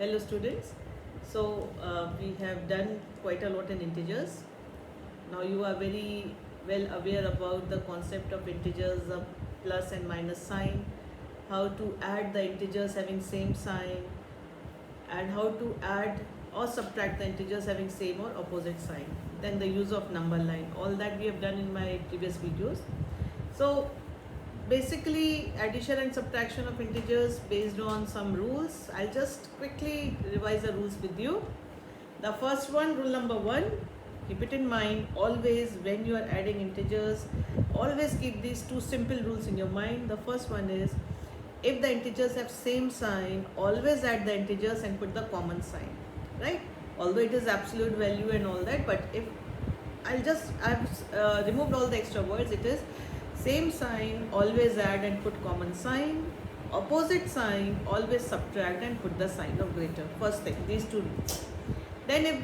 Hello students. We have done quite a lot in integers. Now you are very well aware about the concept of integers, the plus and minus sign, how to add the integers having same sign, and how to add or subtract the integers having same or opposite sign. Then the use of number line. All that we have done in my previous videos. So basically addition and subtraction of integers based on some rules. I'll just quickly revise the rules with you. The first one, rule number 1, keep it in mind always when you are adding integers, always keep these two simple rules in your mind. The first one is, if the integers have same sign, always add the integers and put the common sign, right? Although it is absolute value and all that, but if I've removed all the extra words. It is same sign, always add and put common sign. Opposite sign, always subtract and put the sign of greater. First thing, these two rules. Then if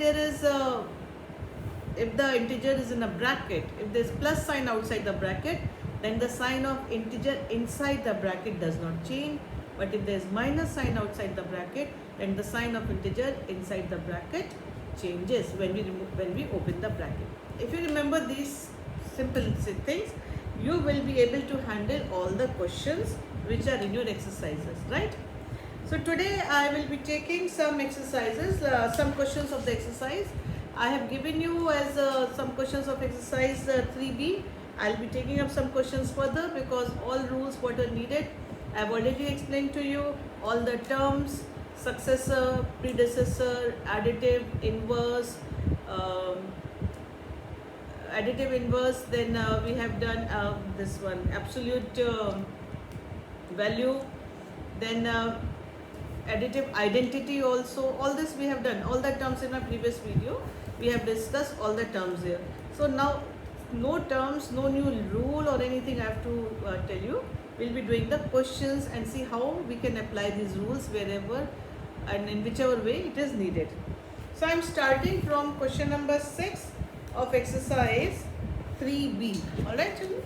the integer is in a bracket, if there is plus sign outside the bracket, then the sign of integer inside the bracket does not change. But if there is minus sign outside the bracket, then the sign of integer inside the bracket changes when we open the bracket. If you remember these simple things, you will be able to handle all the questions which are in your exercises, right? So today I will be taking some exercises, some questions of the exercise. I have given you as some questions of exercise 3B. I'll be taking up some questions further because all rules what are needed I have already explained to you. All the terms, successor, predecessor, additive, inverse, then we have done this one, absolute value, then additive identity also. All this we have done, all the terms in my previous video. We have discussed all the terms here. So now no terms, no new rule or anything I have to tell you. We'll be doing the questions and see how we can apply these rules wherever and in whichever way it is needed. So I'm starting from question number 6 of exercise 3B. Alright children?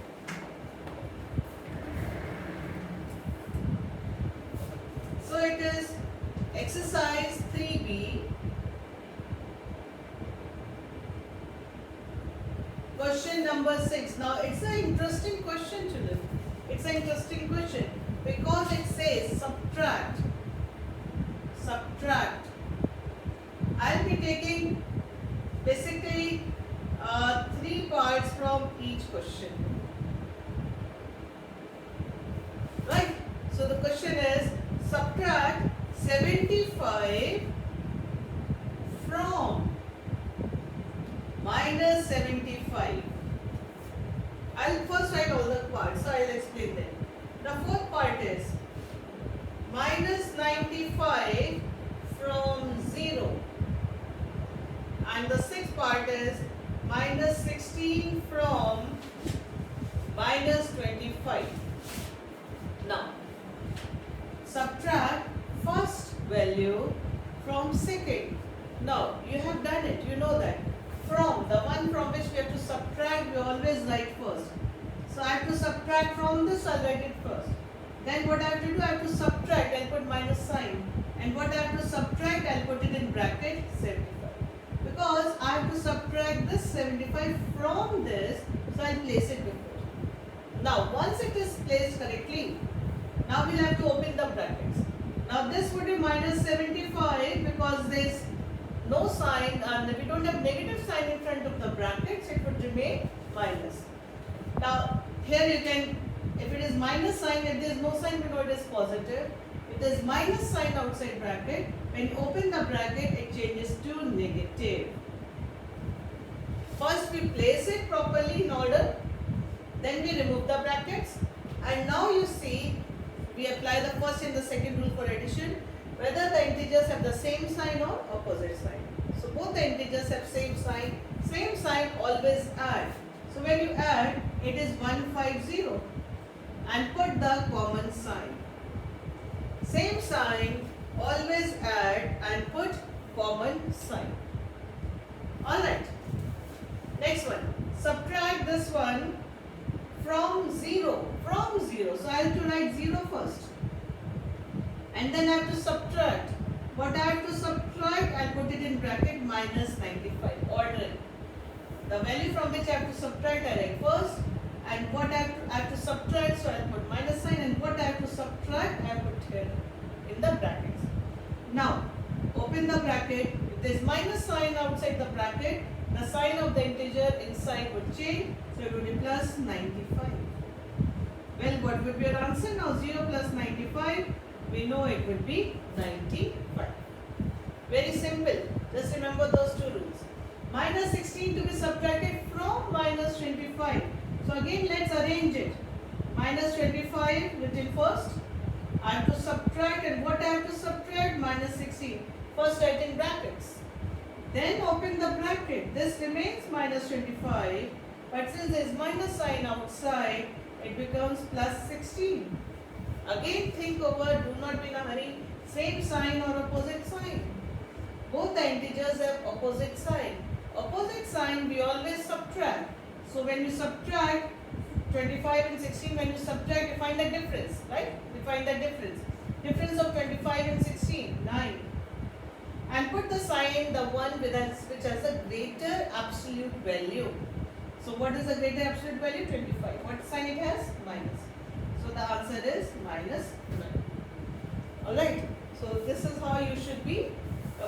So it is exercise 3B. Question number 6. Now it's an interesting question, children. It's an interesting question because it says subtract. I'll be taking basically 3 parts from each question. Right? So the question is subtract 75 from minus 75. I'll first write all the parts, so I'll explain them. The fourth part is minus 95 from 0. And the sixth part is minus 16 from minus 25. Now, subtract first value from second. Now, you have done it, you know that. From, the one from which we have to subtract, we always write first. So I have to subtract from this, I'll write it first. Then what I have to do, I have to subtract, I'll put minus sign. And what I have to subtract, I'll put it in bracket 75. Because I have to subtract this 75 from this, so I'll place it before. Now, once it is placed correctly, now we'll have to open the brackets. Now this would be minus 75 because there is no sign and we don't have negative sign in front of the brackets, it would remain minus. Now here you can, if it is minus sign, if there is no sign, we know it is positive. If there is minus sign outside bracket, when you open the bracket, it changes to negative. First we place it properly in order, then we remove the brackets, and now you see we apply the first and the second rule for addition, whether the integers have the same sign or opposite sign. So both the integers have same sign always add. So when you add, it is 150 and put the common sign. Same sign, always add and put common sign. Alright. Next one. Subtract this one from 0. So I have to write 0 first. And then I have to subtract What I have to subtract, I'll put it in bracket minus 95. Order it. The value from which I have to subtract, I write first. And what I have to subtract, so I'll put minus sign. And what I have to subtract, I put here in the brackets. Now, open the bracket. If there is minus sign outside the bracket, the sign of the integer inside would change. So it would be plus 95. Well, what would be your answer now? 0 plus 95. We know it would be 95. Very simple. Just remember those two rules. Minus 16 to be subtracted from minus 25. So again, let's arrange it. Minus 25 written first. I have to subtract, and what I have to subtract? Minus 16. First write in brackets. Then open the bracket. This remains minus 25. But since there is minus sign outside, it becomes plus 16. Again, think over, do not be in a hurry. Same sign or opposite sign. Both the integers have opposite sign. Opposite sign we always subtract. So when you subtract 25 and 16, when you subtract, you find the difference, right? You find the difference. Difference of 25 and 16, 9. And put the sign, the one which has a greater absolute value. So what is the greater absolute value? 25. What sign it has? Minus. So the answer is minus 9. Alright. So this is how you should be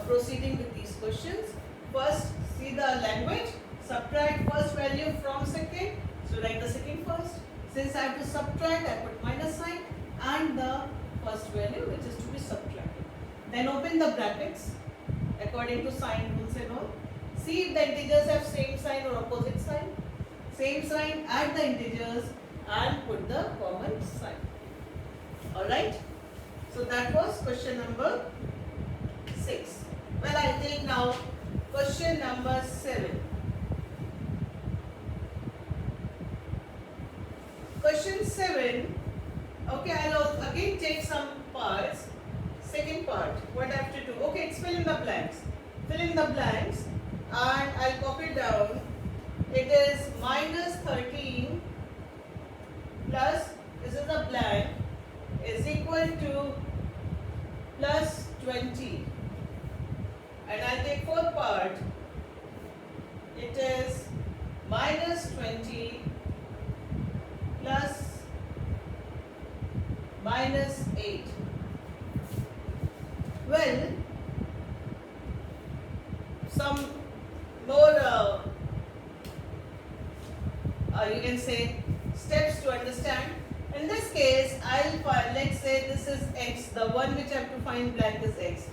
proceeding with these questions. First, see the language. Subtract first value from second. So write the second first. Since I have to subtract, I put minus sign and the first value which is to be subtracted. Then open the brackets according to sign rules and all. See if the integers have same sign or opposite sign. Same sign, add the integers and put the common sign. Alright. So that was question number 6. Well, I take now question number 7. Question 7. Okay, I'll again take some parts. Second part, what I have to do. Okay, it's fill in the blanks. Fill in the blanks and I'll copy down. It is minus 13 plus, this is a blank, is equal to plus 20. And I'll take fourth part. It is minus 20 plus minus 8. Well, some more you can say steps to understand. In this case, I'll find, let's say this is x, the one which I have to find blank is x.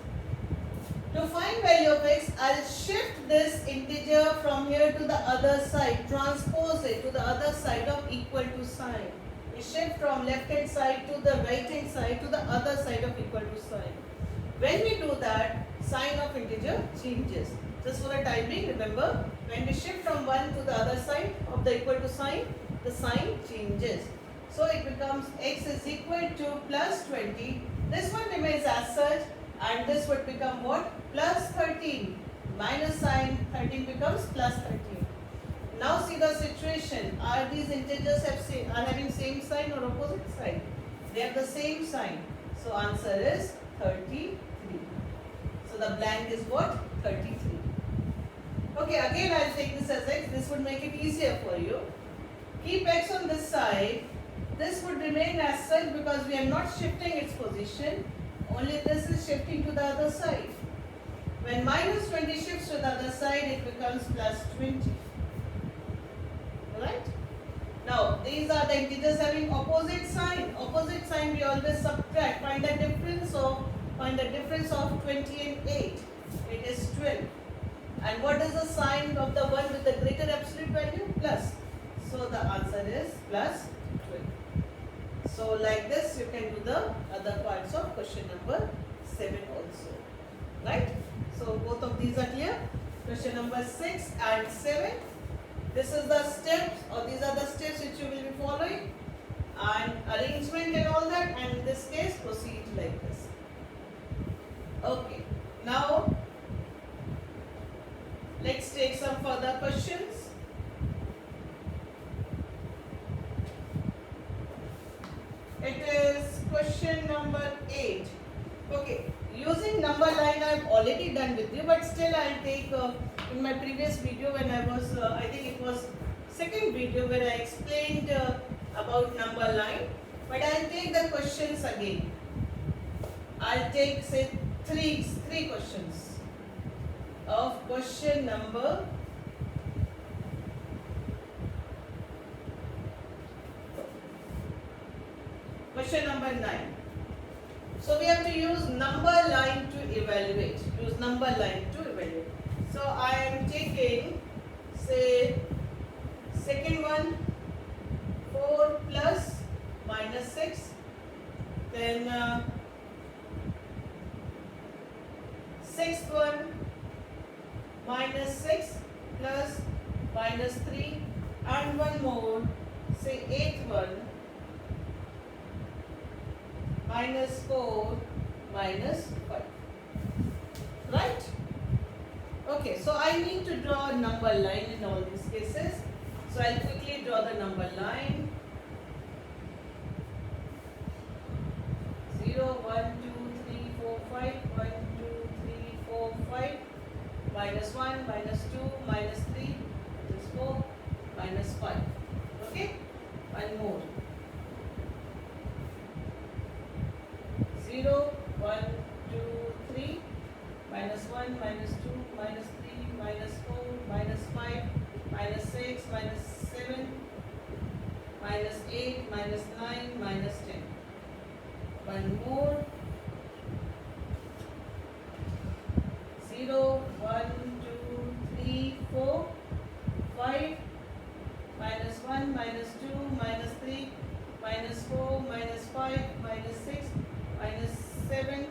To find value of x, I'll shift this integer from here to the other side, transpose it to the other side of equal to sign. We shift from left hand side to the right hand side to the other side of equal to sign. When we do that, sign of integer changes. Just for the time being, remember, when we shift from one to the other side of the equal to sign, the sign changes. So it becomes x is equal to plus 20. This one remains as such, and this would become what? Plus 13. Minus sign 13 becomes plus 13. Now see the situation. Are these integers are having same sign or opposite sign? They have the same sign. So answer is 33. So the blank is what? 33. Okay, again I'll take this as x. This would make it easier for you. Keep x on this side. This would remain as such because we are not shifting its position. Only this is shifting to the other side. When minus 20 shifts to the other side, it becomes plus 20. Alright? Now, these are the integers having opposite sign. Opposite sign we always subtract. Find the difference of 20 and 8. It is 12. And what is the sign of the one with the greater absolute value? Plus. So the answer is plus 12. So like this you can do the other parts of question number 7 also. Right? So both of these are clear. Question number 6 and 7. This is the steps, or these are the steps which you will be following, and arrangement and all that, and in this case proceed like this. Okay. Now let's take some further questions. It is question number 8. Okay. Using think number line I've already done with you, but still I'll take in my previous video when I was, I think it was second video where I explained about number line, but I'll take the questions again. I'll take say three questions of question number Question number 9. So we have to use number line to evaluate. Use number line to evaluate. So I am taking, say, second one, 4 plus minus 6. Then sixth one, minus 6 plus minus 3. And one more, say, eighth one, minus 4 minus 5. Right? Okay, so I need to draw a number line in all these cases. So I'll quickly draw the number line. 0, 1, 2, 3, 4, 5, 1, 2, 3, 4, 5, minus 1, minus 2, minus 3, minus 4, minus 5. Okay? One more. 0, 1, 2, 3, minus 1, minus 2, minus 3, minus 4, minus 5, minus 6, minus 7, minus 8, minus 9, minus 10. One more. 0, 1, 2, 3, 4, 5, minus 1, minus 2, minus 3, minus 4, minus 5, minus 6, minus 7,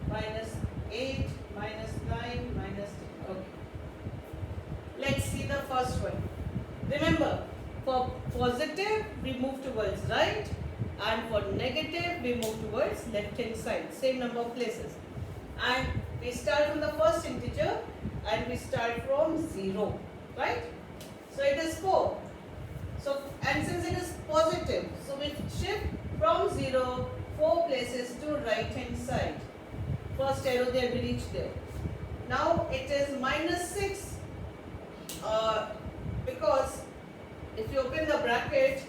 minus 8, minus 9, minus 10. Okay. Let's see the first one. Remember, for positive we move towards right, and for negative we move towards left hand side. Same number of places. And we start from the first integer and we start from 0. Right? So it is 4. So, and since it is positive, so we shift from 0 4 places to right hand side. First arrow there, we reach there. Now it is minus 6 because if you open the bracket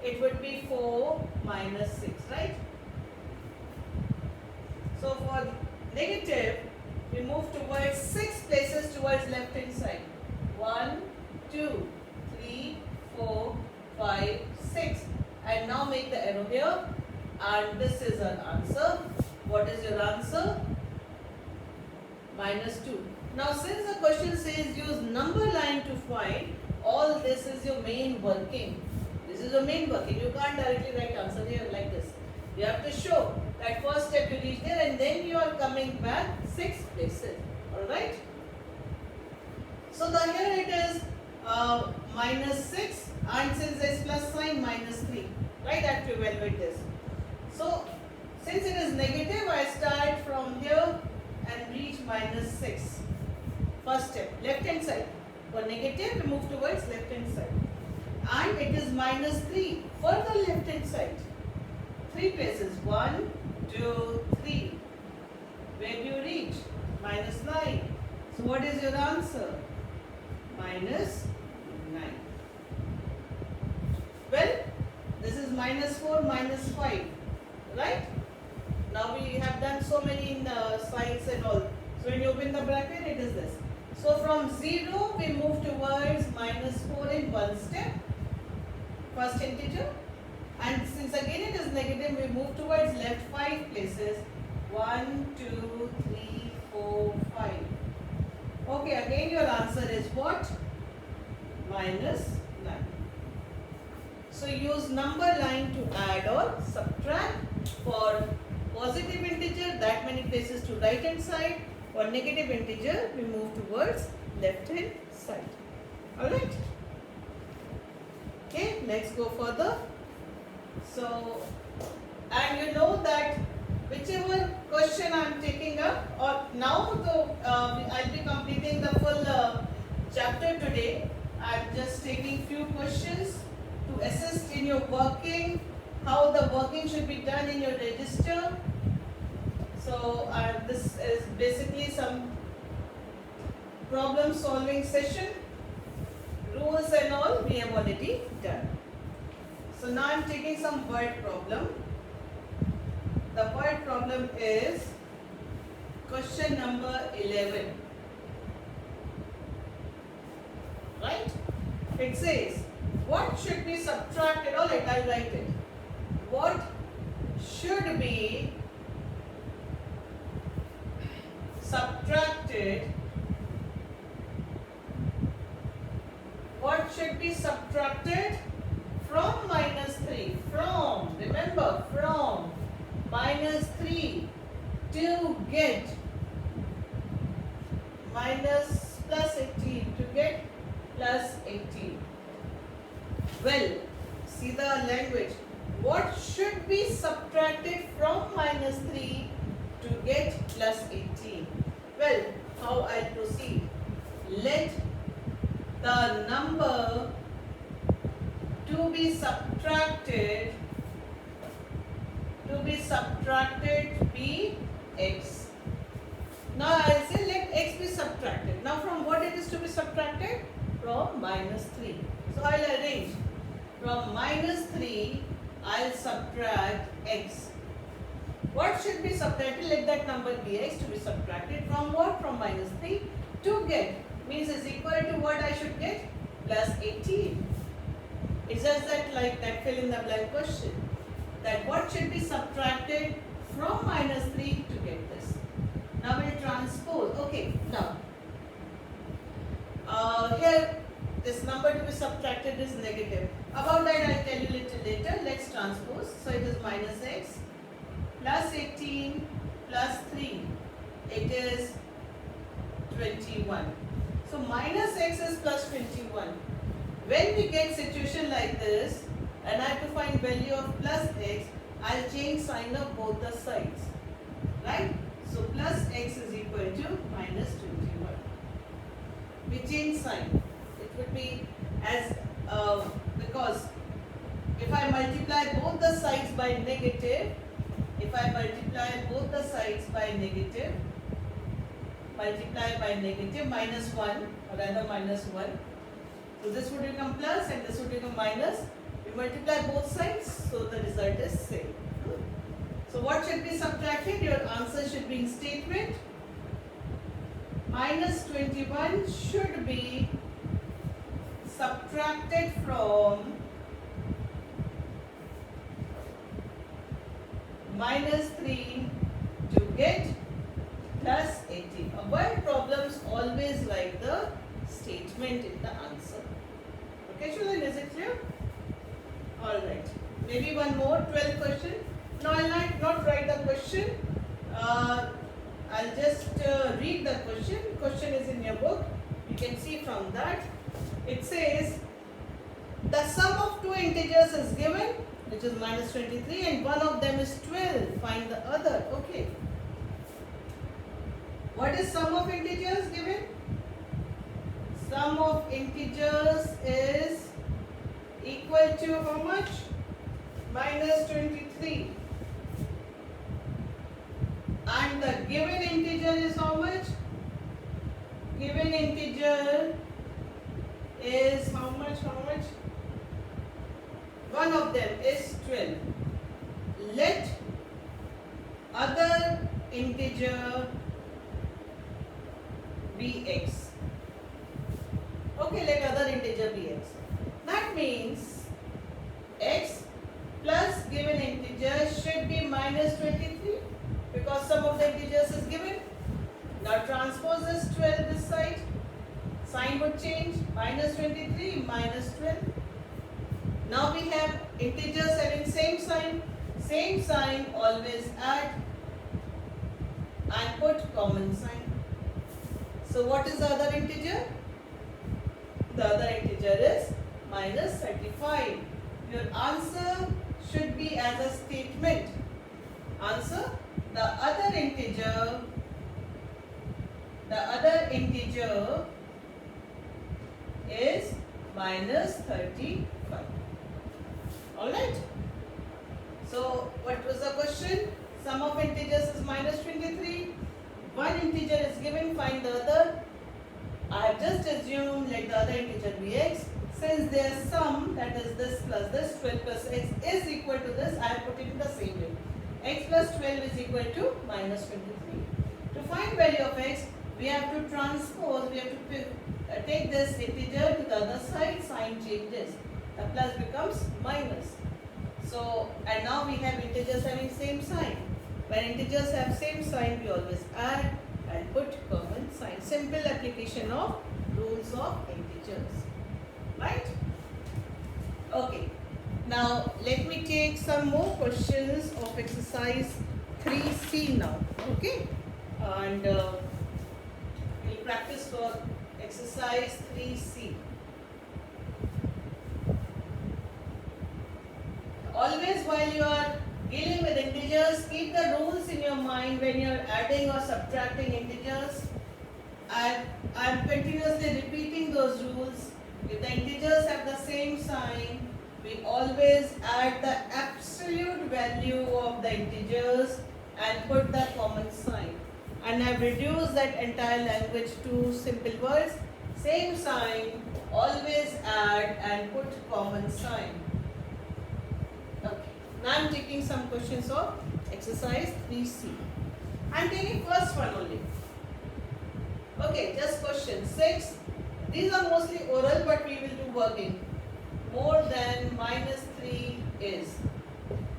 it would be 4 minus 6, right? So for negative we move towards 6 places towards left hand side. 1, 2, 3, 4, 5, 6, and now make the arrow here. And this is our answer. What is your answer? Minus 2. Now since the question says use number line to find, all this is your main working. This is your main working. You can't directly write answer here like this. You have to show that first step you reach there and then you are coming back 6 places. Alright? So the here it is minus 6, and since there is plus sign, minus 3. Right? I have to evaluate this. So, since it is negative, I start from here and reach minus 6. First step, left hand side. For negative, we move towards left hand side. And it is minus 3. Further left hand side. 3 places. 1, 2, 3. Where do you reach? Minus 9. So, what is your answer? Minus 9. Well, this is minus 4, minus 5. Right? Now we have done so many in signs and all. So when you open the bracket, it is this. So from 0, we move towards minus 4 in one step. First integer. And since again it is negative, we move towards left 5 places. 1, 2, 3, 4, 5. Okay, again your answer is what? Minus 9. So use number line to add or subtract. For positive integer, that many places to right hand side. For negative integer, we move towards left hand side. Alright? Okay, let's go further. So, and you know that whichever question I am taking up, or now though I'll be completing the full chapter today. I am just taking few questions to assist in your working, how the working should be done in your register. So So this is basically some problem solving session. Rules and all we have already done. So now I am taking some word problem. The word problem is question number 11. Right? It says, what should be subtracted? Alright, I'll write it. What should be subtracted? What should be subtracted from minus 3? From, remember, from minus 3 to get minus plus 18 to get plus 18. Well, see the language. What should be subtracted from minus 3 to get plus 18? Well, how I'll proceed? Let the number to be subtracted be x. Now I'll say let x be subtracted. Now from what it is to be subtracted? From minus 3. So I'll arrange. From minus 3, I'll subtract x. What should be subtracted? Let that number be x to be subtracted from what? From minus 3 to get. Means is equal to what I should get? Plus 18. It's just that like that fill in the blank question. That what should be subtracted from minus 3 to get this. Now we'll transpose. Okay, now here this number to be subtracted is negative. About that I'll tell you little later. Let's transpose. So it is minus x plus 18 plus 3. It is 21. So minus x is plus 21. When we get situation like this and I have to find value of plus x, I'll change sign of both the sides. Right? So plus x is equal to minus 21. We change sign. It would be as because if I multiply both the sides by negative, multiply by negative minus 1 or rather minus 1. So this would become plus and this would become minus. We multiply both sides, so the result is same. So what should be subtracted? Your answer should be in statement. Minus 21 should be subtracted from minus 3 to get plus 18. Word problems always like the statement in the answer. Okay, children, is it clear? Alright. Maybe one more, 12th question. No, I'll not write the question. I'll just read the question. Question is in your book. You can see from that. It says, the sum of two integers is given, which is minus 23, and one of them is 12. Find the other. Okay. What is sum of integers given? Sum of integers is equal to how much? Minus 23. And the given integer is how much? Given integer is how much? One of them is 12. Let other integer be x. Okay, let other integer be x. That means x plus given integer should be minus 23 because sum of the integers is given. Now transpose this 12 this side. Sign would change. Minus 23 minus 12. Now we have integers having same sign. Same sign, always add and put common sign. So what is the other integer? The other integer is minus 35. Your answer should be as a statement. Answer, the other integer is minus 35. Alright. So what was the question? sum of integers is minus 23. One integer is given, find the other. I have just assumed let the other integer be x. Since their sum, that is this plus this, 12 plus x is equal to this, I have put it in the same way. X plus 12 is equal to minus 23. To find value of x, we have to transpose, we have to take this integer to the other side, sign changes. The plus becomes minus. So, and now we have integers having same sign. When integers have same sign, we always add and put common sign. Simple application of rules of integers. Right? Okay. Now, let me take some more questions of exercise 3C now. Okay? And we'll practice for exercise 3C. Always while you are dealing with integers, keep the rules in your mind when you are adding or subtracting integers. I am continuously repeating those rules. If the integers have the same sign, we always add the absolute value of the integers and put the common sign. And I have reduced that entire language to simple words. Same sign, always add and put common sign. Okay. Now I am taking some questions of exercise 3C. I am taking first one only. Okay, just question 6. These are mostly oral, but we will do working. More than minus 3 is.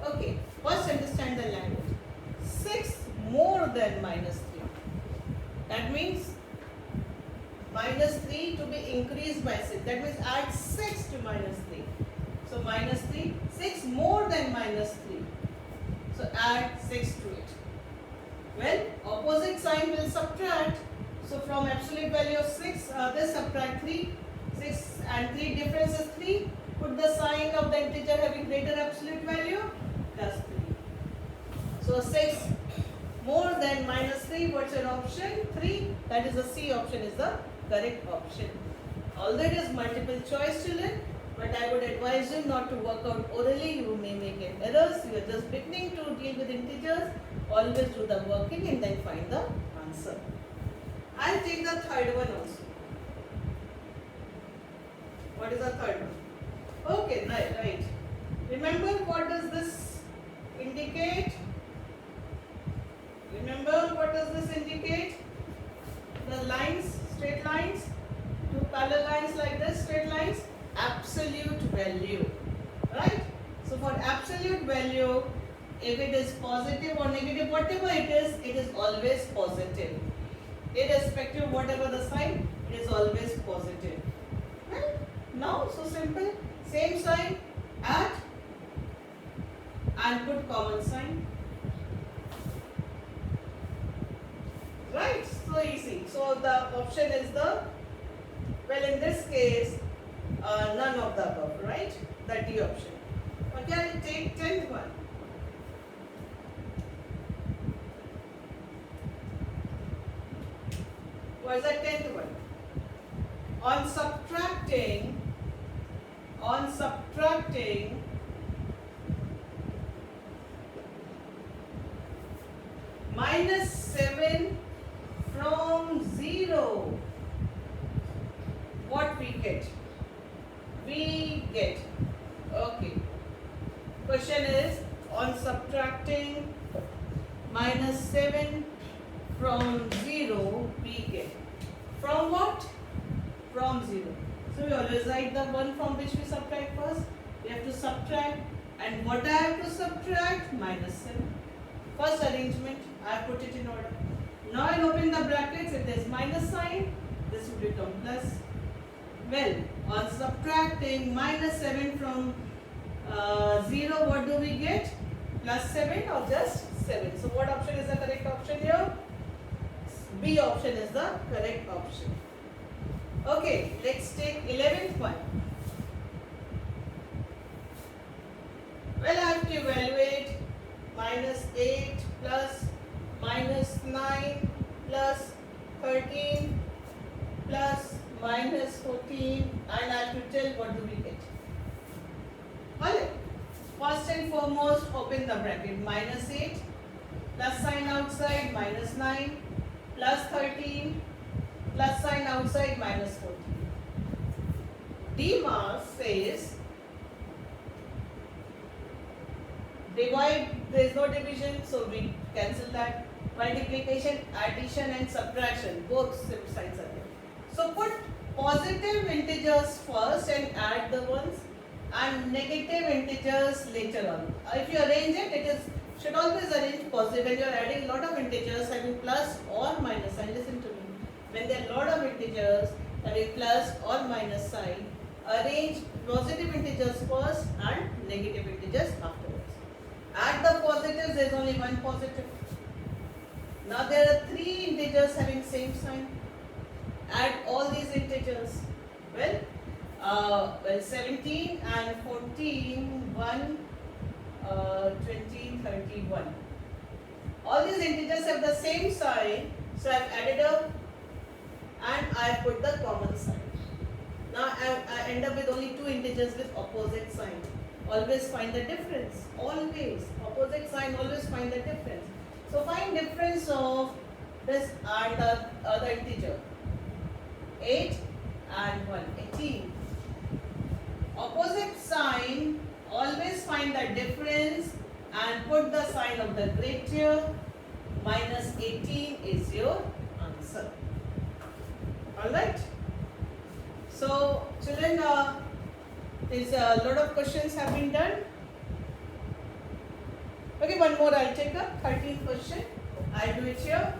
Okay, first understand the language. 6 more than minus 3. That means minus 3 to be increased by 6. That means add 6 to minus 3. So minus 3, 6 more than minus 3. So add 6 to it. Well, opposite sign will subtract. So from absolute value of 6, this subtract 3. 6 and 3 difference is 3. Put the sign of the integer having greater absolute value, plus 3. So 6 more than minus 3, what's your option? 3. That is the C option is the correct option. Although it is multiple choice children, but I would advise you not to work out orally. You may make errors. You are just beginning to deal with integers. Always do the working and then find the answer. I'll take the third one also. What is the third one? Okay, right. Remember what does this indicate? Remember what does this indicate? The lines, straight lines, two parallel lines like this, straight lines, absolute value, right? So for absolute value, if it is positive or negative, whatever it is always positive. Irrespective of whatever the sign, it is always positive. Right? Now, so simple, same sign, add and put common sign. Right, so easy. So the option is the, well in this case, none of the above, right? The D option. Okay, I'll take 10th one. What is the 10th one? On subtracting minus 7 from 0, what we get? Okay. Question is on subtracting minus 7 from 0 we get. From what? From 0. So we always write the one from which we subtract first. We have to subtract, and what I have to subtract? Minus 7. First arrangement, I have put it in order. Now I'll open the brackets. If there is minus sign, this will become plus. Well, on subtracting minus 7 from 0, what do we get? Plus 7 or just 7? So what option is the correct option here? B option is the correct option. Okay, let's take 11th one. Well, I have to evaluate minus 8 plus minus 9 plus 13 plus minus 14, and I have to tell what do we get. Alright, first and foremost open the bracket. Minus 8 plus sign outside minus 9, plus 13, plus sign outside minus 14. DMAS says divide, there is no division, so we cancel that. Multiplication, addition and subtraction, both signs are there. So put positive integers first and add the ones, and negative integers later on. If you arrange it, it is should always arrange positive. When you are adding lot of integers having plus or minus sign, listen to me. When there are lot of integers having plus or minus sign, arrange positive integers first and negative integers afterwards. Add the positives, there is only one positive. Now there are 3 integers having same sign. Add all these integers. Well, 17 and 14, 1, 20, 31. All these integers have the same sign, so I have added up and I have put the common sign. Now I end up with only 2 integers with opposite sign. Always find the difference. Always. Opposite sign, always find the difference. So find difference of this and the other integer. 8 and 1, 18. Opposite sign, always find the difference and put the sign of the greater. Minus 18 is your answer. Alright. So children, there's a lot of questions have been done. Okay, one more I'll take up. 13th question. I'll do it here.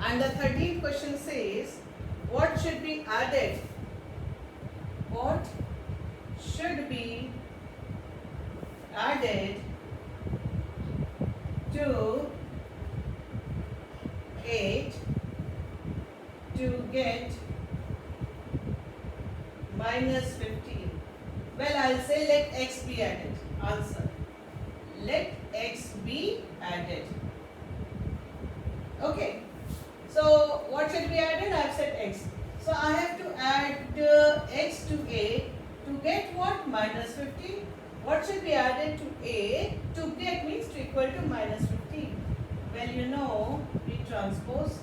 And the 13th question says, what should be added? What should be added to 8 to get minus 15? Well, I'll say let x be added. Answer. Let x be added. Okay. So what should be added? I have said x. So I have to add x to a to get what? Minus 15. What should be added to a? To get means to equal to minus 15. Well, you know, we transpose.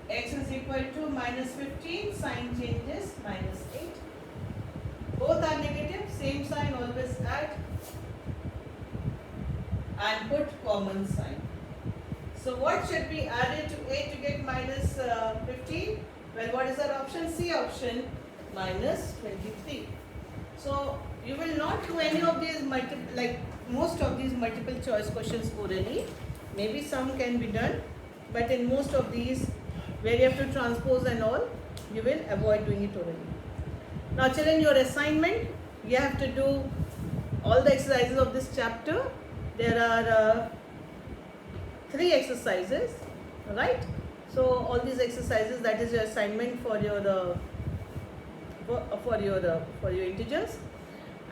X is equal to minus 15, sign changes, minus 8. Both are negative, same sign, always add. And put common sign. So what should be added to a to get minus 15? Well, what is our option? C option, minus 23. So you will not do any of these most of these multiple choice questions orally. Maybe some can be done, but in most of these where you have to transpose and all, you will avoid doing it orally. Now children, your assignment, you have to do all the exercises of this chapter. There are 3 exercises, right? So all these exercises, that is your assignment for your integers.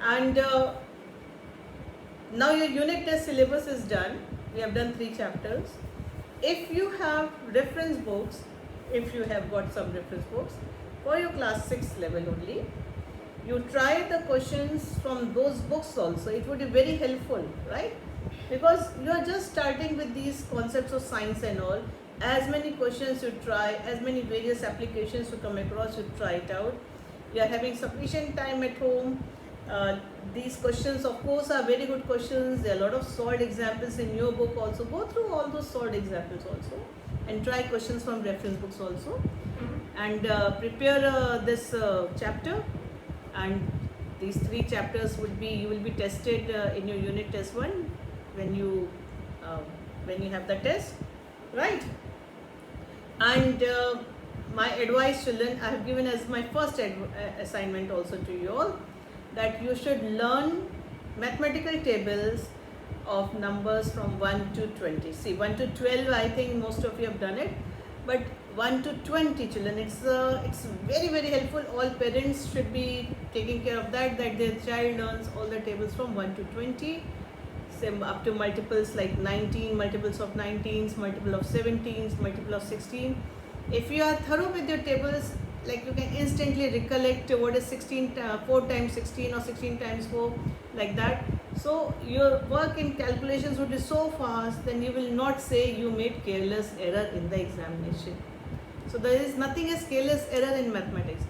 And now your unit test syllabus is done. We have done 3 chapters. If you have reference books, if you have got some reference books for your class 6 level only, you try the questions from those books also. It would be very helpful, right? Because you are just starting with these concepts of science and all. As many questions you try, as many various applications you come across, you try it out. You are having sufficient time at home. These questions of course are very good questions. There are a lot of solved examples in your book also. Go through all those solved examples also and try questions from reference books also. And prepare this chapter, and these 3 chapters would be, you will be tested in your unit test 1 when you have the test, right? And my advice, children, I have given as my first assignment also to you all, that you should learn mathematical tables of numbers from 1 to 20. See, 1 to 12, I think most of you have done it, but 1 to 20, children, it's very, very helpful. All parents should be taking care of that their child learns all the tables from 1 to 20, same up to multiples like 19, multiples of 19s, multiple of 17s, multiple of 16. If you are thorough with your tables, like you can instantly recollect what is 4 times 16 or 16 times 4, like that. So your work in calculations would be so fast, then you will not say you made careless error in the examination. So there is nothing as careless error in mathematics.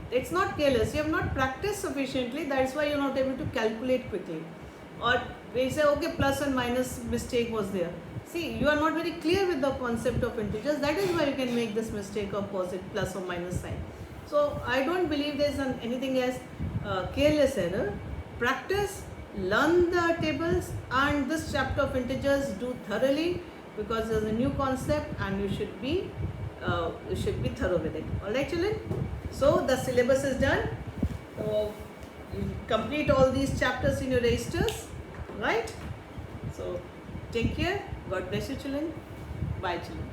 It's not careless, you have not practiced sufficiently, that's why you're not able to calculate quickly. Or we say, okay, plus and minus mistake was there. See, you are not very clear with the concept of integers, that is why you can make this mistake of positive plus or minus sign. So I don't believe there is anything as careless error. Practice, learn the tables, and this chapter of integers do thoroughly, because there's a new concept and you should be thorough with it. Alright children, so the syllabus is done. So you complete all these chapters in your registers, right? So take care. God bless you children. Bye children.